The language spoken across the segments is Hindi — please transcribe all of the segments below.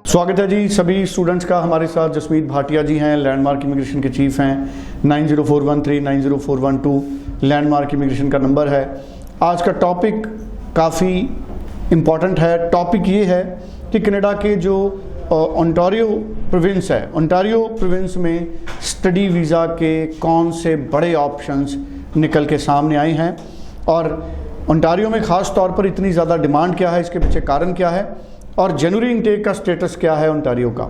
स्वागत है जी सभी स्टूडेंट्स का। हमारे साथ जसमीत भाटिया जी हैं, लैंडमार्क इमिग्रेशन के चीफ हैं। 904139 904112 लैंडमार्क इमिग्रेशन का नंबर है। आज का टॉपिक काफ़ी इम्पॉर्टेंट है। टॉपिक ये है कि कनाडा के जो ओंटारियो प्रोविंस है, ओंटारियो प्रोविंस में स्टडी वीज़ा के कौन से बड़े ऑप्शंस निकल के सामने आए हैं और ओंटारियो में ख़ास तौर पर इतनी ज़्यादा डिमांड क्या है, इसके पीछे कारण क्या है और जनवरी इनटेक का स्टेटस क्या है ओंटारियो का।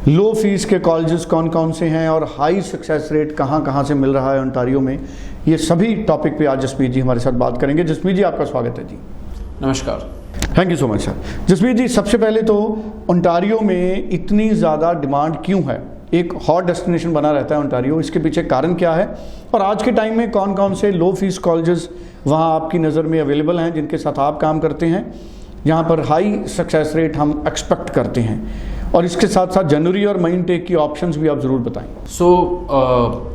लो फीस के कॉलेजेस कौन कौन से हैं और हाई सक्सेस रेट कहाँ कहाँ से मिल रहा है ओंटारियो में, ये सभी टॉपिक पे आज जसमीत जी हमारे साथ बात करेंगे। जसमीत जी, आपका स्वागत है जी। नमस्कार। Thank you so much sir. Jasmeet ji, सबसे पहले तो ओंटारियो में इतनी ज़्यादा डिमांड क्यों है? एक हॉट डेस्टिनेशन बना रहता है ओंटारियो, इसके पीछे कारण क्या है और आज के टाइम में कौन कौन से लो फीस कॉलेजेस वहाँ आपकी नज़र में अवेलेबल हैं जिनके साथ आप काम करते हैं, यहाँ पर हाई सक्सेस रेट हम एक्सपेक्ट करते हैं, और इसके साथ साथ जनवरी और मई इनटेक की ऑप्शंस भी आप ज़रूर बताएं।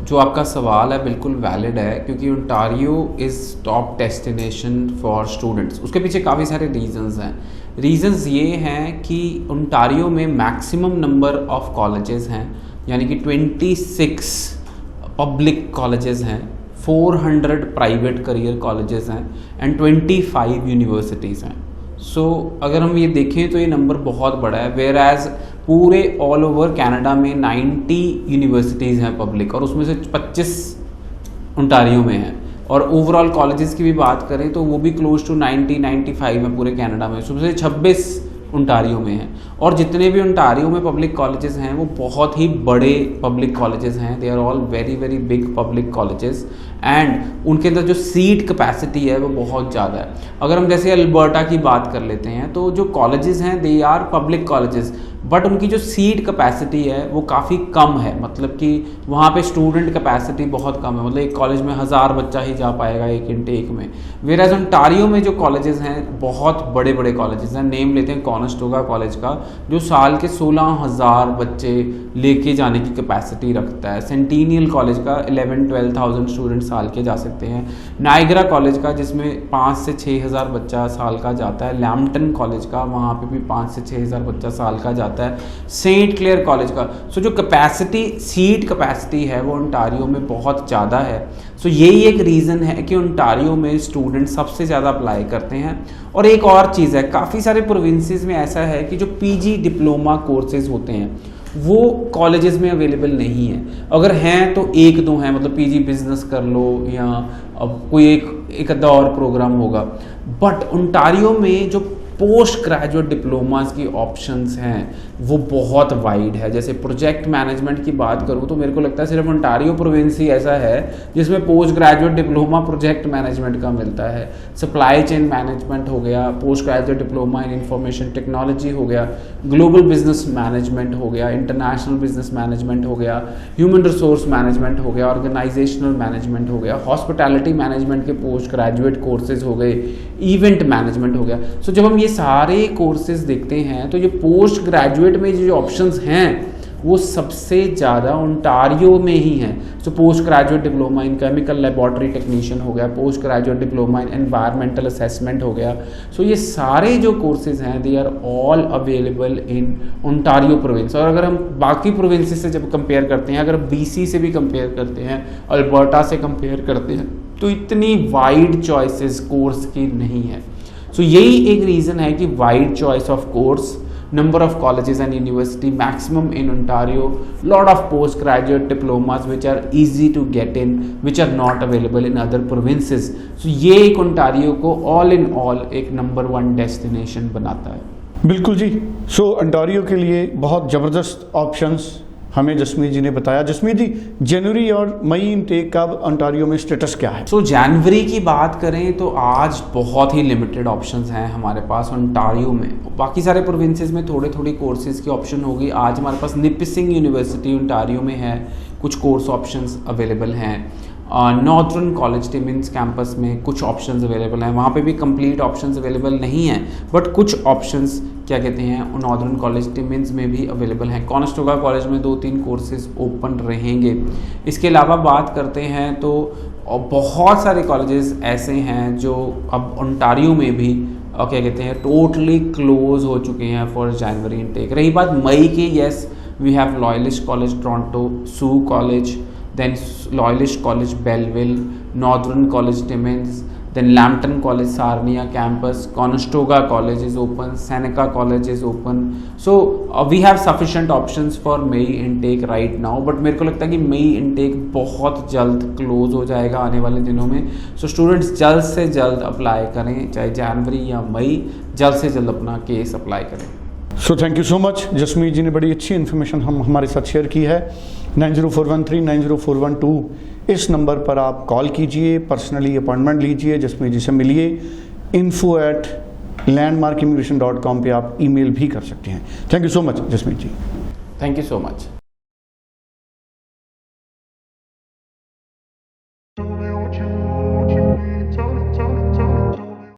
जो आपका सवाल है बिल्कुल वैलिड है, क्योंकि Ontario is top destination for students. उसके पीछे काफ़ी सारे रीजंस हैं। रीजंस ये हैं कि ओंटारियो में मैक्सिमम नंबर ऑफ कॉलेजेस हैं, यानी कि 26 पब्लिक कॉलेजेस हैं, 400 प्राइवेट करियर कॉलेजेस हैं एंड 25 यूनिवर्सिटीज़ हैं। अगर हम ये देखें तो ये नंबर बहुत बड़ा है। वेयर एज पूरे ऑल ओवर कनाडा में 90 यूनिवर्सिटीज़ हैं पब्लिक, और उसमें से 25 ओंटारियो में हैं। और ओवरऑल कॉलेजेस की भी बात करें तो वो भी क्लोज टू 90-95 है पूरे कनाडा में, उसमें से 26 ओंटारियो में हैं। और जितने भी ओंटारियो में पब्लिक कॉलेजेस हैं वो बहुत ही बड़े पब्लिक कॉलेजेस हैं। They are all very very big public colleges and उनके अंदर जो सीट कैपेसिटी है वो बहुत ज़्यादा है। अगर हम जैसे अल्बर्टा की बात कर लेते हैं तो जो कॉलेजेस हैं they are public colleges, but उनकी जो सीट कैपेसिटी है वो काफ़ी कम है। मतलब कि वहाँ पे स्टूडेंट कैपेसिटी बहुत कम है, मतलब एक कॉलेज में 1000 बच्चा ही जा पाएगा एक इनटेक में। वेराज ओंटारियो में जो कॉलेजेस हैं बहुत बड़े बड़े कॉलेजेस हैं। नेम लेते हैं कॉनेस्टोगा कॉलेज का, जो साल के 16,000 बच्चे लेके जाने की कैपेसिटी रखता है। सेंटिनियल कॉलेज का 11-12,000 स्टूडेंट साल के जा सकते हैं। नाइग्रा कॉलेज का जिसमें 5 से 6,000 बच्चा साल का जाता है। लैम्पटन कॉलेज का वहाँ पे भी 5 से 6,000 बच्चा साल का जाता है। सेंट क्लेयर कॉलेज का जो कैपेसिटी, सीट कैपेसिटी है वो ओंटारियो में बहुत ज़्यादा है। यही एक रीज़न है कि ओंटारियो में स्टूडेंट सबसे ज़्यादा अप्लाई करते हैं। और एक और चीज़ है, काफ़ी सारे प्रोविंसेस में ऐसा है कि जो पीजी डिप्लोमा कोर्सेज होते हैं वो कॉलेजेस में अवेलेबल नहीं है। अगर हैं तो एक दो हैं, मतलब पीजी बिजनेस कर लो या अब कोई एक अद्धा और प्रोग्राम होगा। बट ओंटारियो में जो पोस्ट ग्रेजुएट डिप्लोमास की ऑप्शंस हैं वो बहुत वाइड है। जैसे प्रोजेक्ट मैनेजमेंट की बात करूँ तो मेरे को लगता है सिर्फ ओंटारियो प्रोविंस ही ऐसा है जिसमें post graduate diploma project management का मिलता है। सप्लाई चेन मैनेजमेंट हो गया, पोस्ट ग्रेजुएट डिप्लोमा इन इंफॉर्मेशन टेक्नोलॉजी हो गया, ग्लोबल बिजनेस मैनेजमेंट हो गया, इंटरनेशनल बिजनेस मैनेजमेंट हो गया, ह्यूमन रिसोर्स मैनेजमेंट हो गया, ऑर्गेनाइजेशनल मैनेजमेंट हो गया, हॉस्पिटैलिटी मैनेजमेंट के पोस्ट ग्रेजुएट कोर्सेज हो गए, इवेंट मैनेजमेंट हो गया। जब हम ये सारे कोर्सेज देखते हैं तो ये पोस्ट ग्रेजुएट में जो ऑप्शंस हैं वो सबसे ज़्यादा ओंटारियो में ही हैं। Post graduate diploma in chemical laboratory technician हो गया, post graduate diploma in environmental assessment हो गया। ये सारे जो कोर्सेज हैं they are all available in Ontario province. और अगर हम बाकी प्रोविंसेस से जब कंपेयर करते हैं, अगर BC से भी कंपेयर करते हैं, अल्बर्टा से कंपेयर करते हैं, तो इतनी वाइड चॉइसेस कोर्स की नहीं है। यही एक रीज़न है कि wide choice of course, number of colleges and university maximum in Ontario, lot of postgraduate diplomas which are easy to get in, which are not available in other provinces. ये एक ओंटारियो को all in all एक number 1 destination बनाता है। बिल्कुल जी। ओंटारियो के लिए बहुत ज़बरदस्त ऑप्शंस हमें जसमीत जी ने बताया। जसमीत जी, जनवरी और मई इनटेक का ओंटारियो में स्टेटस क्या है? जनवरी की बात करें तो आज बहुत ही लिमिटेड ऑप्शंस हैं हमारे पास ओंटारियो में। बाकी सारे प्रोविंसेस में थोड़े थोड़ी कोर्सेज की ऑप्शन होगी। आज हमारे पास निपिसिंग यूनिवर्सिटी ओंटारियो में है, कुछ कोर्स ऑप्शंस अवेलेबल हैं। नॉर्थर्न कॉलेज टिमिन्स कैंपस में कुछ ऑप्शंस अवेलेबल हैं, वहाँ पे भी कंप्लीट ऑप्शंस अवेलेबल नहीं हैं, बट कुछ ऑप्शंस क्या कहते हैं नॉर्थर्न कॉलेज टिमिन्स में भी अवेलेबल हैं। कॉनेस्टोगा कॉलेज में 2-3 कोर्सेज ओपन रहेंगे। इसके अलावा बात करते हैं तो बहुत सारे कॉलेजेस ऐसे हैं जो अब ओंटारियो में भी क्या कहते हैं टोटली क्लोज हो चुके हैं फॉर जनवरी इनटेक। रही बात मई की, yes we have loyalist college Toronto, सू college, then Loyalist College Belleville, Northern College Timmins, then Lambton College Sarnia campus, Conestoga College is open, Seneca College is open. So we have sufficient options for May intake right now, but मेरे को लगता है कि May intake बहुत जल्द क्लोज हो जाएगा आने वाले दिनों में। So students जल्द से जल्द अप्लाई करें, चाहे जनवरी या मई, जल्द से जल्द अपना केस अप्लाई करें। So thank you so much. Jasmeet ji ने बड़ी अच्छी इन्फॉर्मेशन हमारे साथ शेयर की है। 90413 90412 इस नंबर पर आप कॉल कीजिए, पर्सनली अपॉइंटमेंट लीजिए, जसमीत जी से मिलिए। info@landmarkimmigration.com पे आप ईमेल भी कर सकते हैं। Thank you so much Jasmeet ji. Thank you so much.